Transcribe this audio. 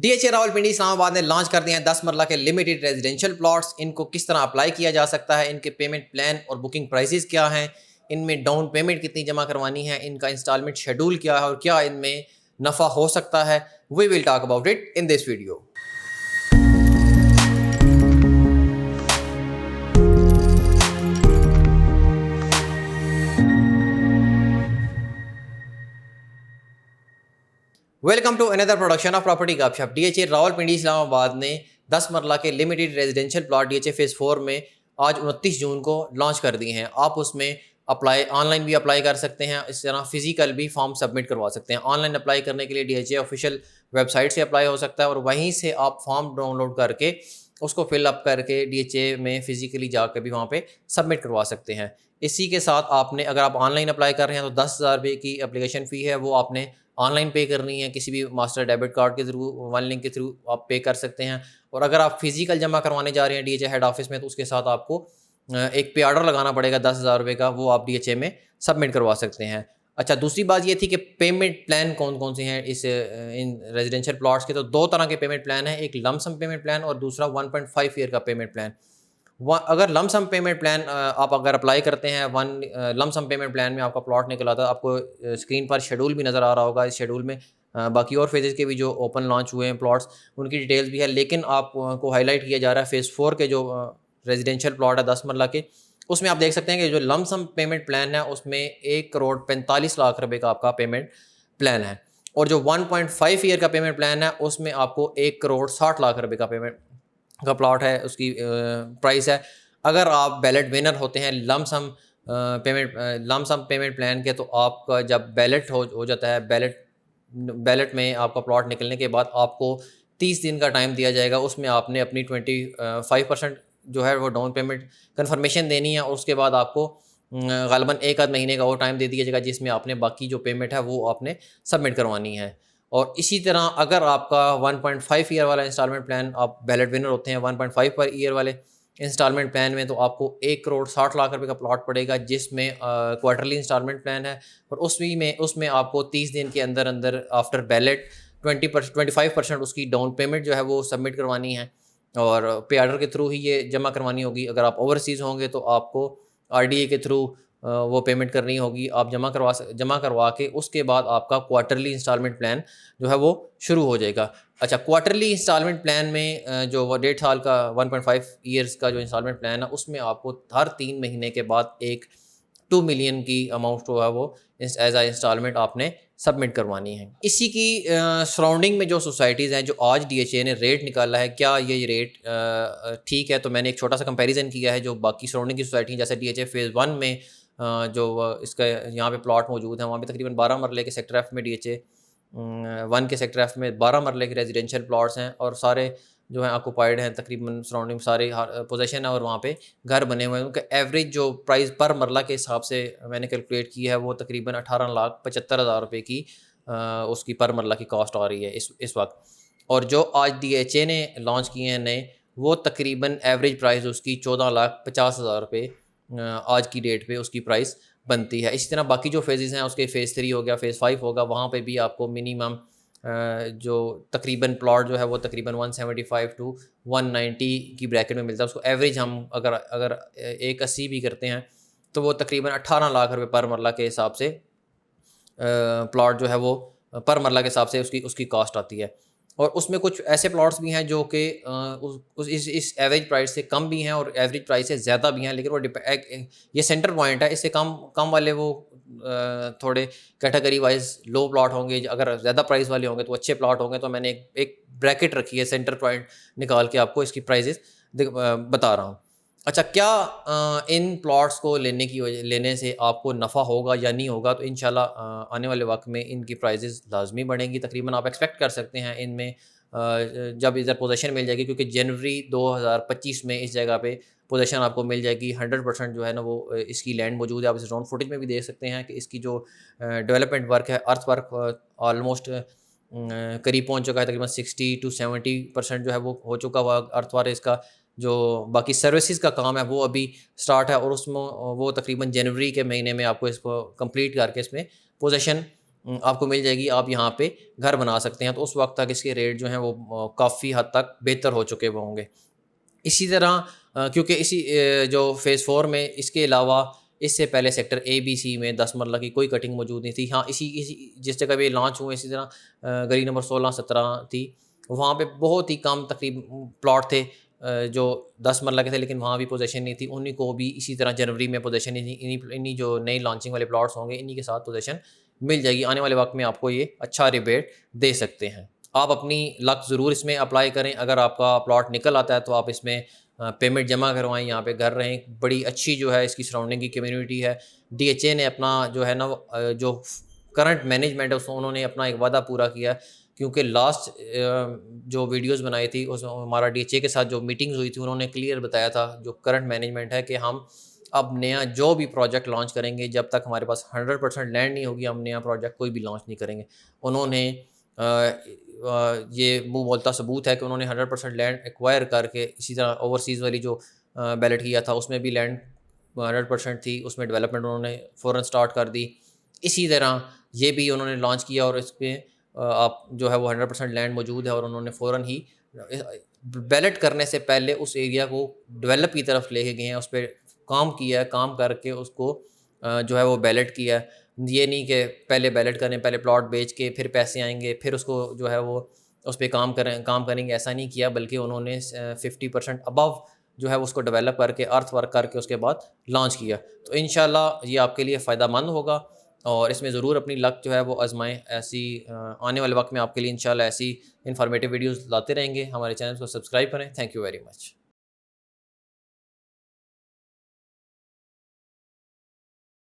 DHA Rawalpindi Islamabad ने launch कर दिए हैं 10 मरला के लिमिटेड रेजिडेंशियल प्लॉट्स। इनको किस तरह अप्लाई किया जा सकता है, इनके पेमेंट प्लान और बुकिंग प्राइसेस क्या हैं, इनमें डाउन पेमेंट कितनी जमा करवानी है, इनका इंस्टॉलमेंट शेड्यूल क्या है और क्या इनमें नफ़ा हो सकता है, we will talk about it in this video. Welcome to another production of property Gupshup. DHA Rawalpindi Islamabad ने 10 मरला के limited residential plot DHA phase 4 में आज 29 जून को लॉन्च कर दिए हैं। आप उसमें अप्लाई ऑनलाइन भी अप्लाई कर सकते हैं, इस तरह फिजिकल भी फॉर्म सबमिट करवा सकते हैं। ऑनलाइन अप्लाई करने के लिए डीएचए ऑफिशियल वेबसाइट से अप्लाई हो सकता है और वहीं से आप फॉर्म डाउनलोड करके उसको फिलअप करके डीएचए में फ़िज़िकली जाकर भी वहाँ पे सबमिट करवा सकते हैं। इसी के साथ आपने, अगर आप ऑनलाइन अप्लाई कर रहे हैं तो 10,000 रुपये की एप्लीकेशन फ़ी है, वो आपने ऑनलाइन पे करनी है। किसी भी मास्टर डेबिट कार्ड के थ्रू, वन लिंक के थ्रू आप पे कर सकते हैं। और अगर आप फिजिकल जमा करवाने जा रहे हैं डीएचए हेड ऑफिस में, तो उसके साथ आपको एक पे ऑर्डर लगाना पड़ेगा 10,000 रुपये का, वो आप डीएचए में सबमिट करवा सकते हैं। अच्छा, दूसरी बात ये थी कि पेमेंट प्लान कौन कौन से हैं इन रेजिडेंशियल प्लॉट्स के। तो दो तरह के पेमेंट प्लान हैं, एक लमसम पेमेंट प्लान और दूसरा 1.5 ईयर का पेमेंट प्लान। अगर लमसम पेमेंट प्लान आप अगर अप्लाई करते हैं, लमसम पेमेंट प्लान में आपका प्लॉट निकला था, आपको स्क्रीन पर शेड्यूल भी नज़र आ रहा होगा। इस शेड्यूल में बाकी और फेजेस के भी जो ओपन लॉन्च हुए हैं प्लॉट्स, उनकी डिटेल्स भी है, लेकिन आपको हाईलाइट किया जा रहा है फेज़ 4 के जो रेजिडेंशियल प्लॉट है 10 मरला के, उसमें आप देख सकते हैं कि जो लमसम पेमेंट प्लान है उसमें 1,45,00,000 रुपये का आपका पेमेंट प्लान है। और जो 1.5 ईयर का पेमेंट प्लान है उसमें आपको 1,60,00,000 रुपये का पेमेंट का प्लॉट है, उसकी प्राइस है। अगर आप बैलेट विनर होते हैं लमसम पेमेंट प्लान के, तो आपका जब बैलेट हो जाता है, बैलेट में आपका प्लॉट निकलने के बाद आपको 30 दिन का टाइम दिया जाएगा। उसमें आपने अपनी 25% जो है वो डाउन पेमेंट कन्फर्मेशन देनी है और उसके बाद आपको ग़ालिबन 1 आध महीने का वो टाइम दे दिया जाएगा जिसमें आपने बाकी जो पेमेंट है वो आपने सबमिट करवानी है। और इसी तरह अगर आपका 1.5 ईयर वाला इंस्टॉलमेंट प्लान, आप बैलेट विनर होते हैं 1.5 पर ईयर वाले इंस्टॉलमेंट प्लान में, तो आपको 1,60,00,000 रुपये का प्लॉट पड़ेगा, जिसमें क्वार्टरली इंस्टॉलमेंट प्लान है। और उसमें आपको 30 दिन के अंदर अंदर आफ्टर बैलेट 25% उसकी डाउन पेमेंट जो है वो सबमिट करवानी है और पे ऑर्डर के थ्रू ही ये जमा करवानी होगी। अगर आप ओवरसीज़ होंगे तो आपको आरडीए के थ्रू वो पेमेंट करनी होगी। आप जमा करवा के उसके बाद आपका क्वार्टरली इंस्टॉलमेंट प्लान जो है वो शुरू हो जाएगा। अच्छा, क्वार्टरली इंस्टॉलमेंट प्लान में जो 1.5 साल का 1.5 ईयर्स का जो इंस्टॉलमेंट प्लान है, उसमें आपको हर 3 महीने के बाद एक 2 मिलियन की अमाउंट जो है वो एज आ इंस्टॉलमेंट आपने सबमिट करवानी है। इसी की सराउंडिंग में जो सोसाइटीज़ हैं, जो आज डीएचए ने रेट निकाला है, क्या ये रेट ठीक है? तो मैंने एक छोटा सा कंपैरिजन किया है जो बाकी सराउंडिंग की सोसाइटी, जैसे डीएचए फेज़ 1 में जो इसका यहाँ पे प्लॉट मौजूद है, वहाँ पे तकरीबन 12 मरले के सेक्टर एफ में डीएचए 1 के सेक्टर एफ में 12 मरले के रेजिडेंशियल प्लॉट्स हैं और सारे जो हैं ऑक्यूपाइड हैं, तकरीबन सराउंडिंग सारे पोजेशन है और वहाँ पे घर बने हुए हैं। उनका एवरेज जो प्राइस पर मरला के हिसाब से मैंने कैलकुलेट की है, वो तकरीबन 18,75,000 रुपये की उसकी पर मरला की कॉस्ट आ रही है इस वक्त। और जो आज डीएचए ने लॉन्च किए हैं नए, वो तकरीबन एवरेज प्राइस उसकी 14,50,000 रुपये आज की डेट पे उसकी प्राइस बनती है। इसी तरह बाकी जो फेजेस हैं, उसके फेज़ 3 हो गया, फेज़ 5 होगा, वहाँ पे भी आपको मिनिमम जो तकरीबन प्लॉट जो है वो तकरीबन 175 टू 190 की ब्रैकेट में मिलता है। उसको एवरेज हम अगर 180 भी करते हैं तो वो तकरीबन 18 लाख रुपए पर मरला के हिसाब से प्लॉट जो है वो पर मरला के हिसाब से उसकी कॉस्ट आती है। और उसमें कुछ ऐसे प्लॉट्स भी हैं जो कि इस एवरेज प्राइस से कम भी हैं और एवरेज प्राइस से ज़्यादा भी हैं, लेकिन वो ये सेंटर पॉइंट है। इससे कम वाले वो थोड़े कैटेगरी वाइज लो प्लॉट होंगे, अगर ज़्यादा प्राइस वाले होंगे तो अच्छे प्लॉट होंगे। तो मैंने एक ब्रैकेट रखी है, सेंटर पॉइंट निकाल के आपको इसकी प्राइजेस बता रहा हूँ। अच्छा, क्या इन प्लॉट्स को लेने से आपको नफ़ा होगा या नहीं होगा? तो इंशाल्लाह आने वाले वक्त में इनकी प्राइजेस लाजमी बढ़ेंगी। तकरीबन आप एक्सपेक्ट कर सकते हैं इनमें जब इधर पोजीशन मिल जाएगी, क्योंकि जनवरी 2025 में इस जगह पे पोजीशन आपको मिल जाएगी। 100% जो है ना वो इसकी लैंड मौजूद है। आप इस ड्रोन फुटेज में भी देख सकते हैं कि इसकी जो डेवलपमेंट वर्क है, अर्थ वर्क ऑलमोस्ट करीब पहुँच चुका है। तकरीबन 60 to 70% जो है वो हो चुका हुआ अर्थ वर्क। इसका जो बाकी सर्विसेज का काम है वो अभी स्टार्ट है और उसमें वो तकरीबन जनवरी के महीने में आपको इसको कंप्लीट करके इसमें पोजीशन आपको मिल जाएगी, आप यहाँ पे घर बना सकते हैं। तो उस वक्त तक इसके रेट जो हैं वो काफ़ी हद तक बेहतर हो चुके वो होंगे। इसी तरह क्योंकि जो फ़ेज़ 4 में इसके अलावा इससे पहले सेक्टर ए, बी, सी में 10 मरला की कोई कटिंग मौजूद नहीं थी। हाँ, इसी जिस जगह पे लॉन्च हुए, इसी तरह गली नंबर 16-17 थी, वहाँ पे बहुत ही कम प्लॉट थे जो 10 मरला के थे, लेकिन वहाँ भी पोजीशन नहीं थी। उन्हीं को भी इसी तरह जनवरी में पोजीशन, इन्हीं जो नई लॉन्चिंग वाले प्लॉट्स होंगे, इन्हीं के साथ पोजीशन मिल जाएगी। आने वाले वक्त में आपको ये अच्छा रिबेट दे सकते हैं। आप अपनी लक ज़रूर इसमें अप्लाई करें। अगर आपका प्लॉट निकल आता है तो आप इसमें पेमेंट जमा करवाएं, यहाँ पे घर रहें। बड़ी अच्छी जो है इसकी सराउंडिंग की कम्युनिटी है। डीएचए ने अपना जो है ना जो करंट मैनेजमेंट है उसको उन्होंने अपना एक वादा पूरा किया, क्योंकि लास्ट जो वीडियोस बनाई थी उस हमारा डीएचए के साथ जो मीटिंग्स हुई थी, उन्होंने क्लियर बताया था जो करंट मैनेजमेंट है कि हम अब नया जो भी प्रोजेक्ट लॉन्च करेंगे, जब तक हमारे पास 100% लैंड नहीं होगी, हम नया प्रोजेक्ट कोई भी लॉन्च नहीं करेंगे। उन्होंने ये मुँह बोलता सबूत है कि उन्होंने 100% लैंड एक्वायर करके, इसी तरह ओवरसीज़ वाली जो बैलेट किया था उसमें भी लैंड 100% थी, उसमें डेवलपमेंट उन्होंने फ़ौरन स्टार्ट कर दी। इसी तरह ये भी उन्होंने लॉन्च किया और इसमें आप जो है वो 100% लैंड मौजूद है और उन्होंने फ़ौरन ही बैलेट करने से पहले उस एरिया को डेवलप की तरफ लेके गए हैं, उस पे काम किया है, काम करके उसको जो है वो बैलेट किया है। ये नहीं कि पहले बैलेट करें, पहले प्लॉट बेच के फिर पैसे आएँगे, फिर उसको जो है वो उस पे काम करेंगे, ऐसा नहीं किया, बल्कि उन्होंने 50% अबव जो है उसको डेवलप करके, अर्थ वर्क करके उसके बाद लॉन्च किया। तो इंशाल्लाह ये आपके लिए फ़ायदेमंद होगा और इसमें ज़रूर अपनी लक जो है वो आज़माएँ। ऐसी आने वाले वक्त में आपके लिए इंशाल्लाह ऐसी इन्फॉर्मेटिव वीडियोज़ लाते रहेंगे। हमारे चैनल को सब्सक्राइब करें। Thank you very much.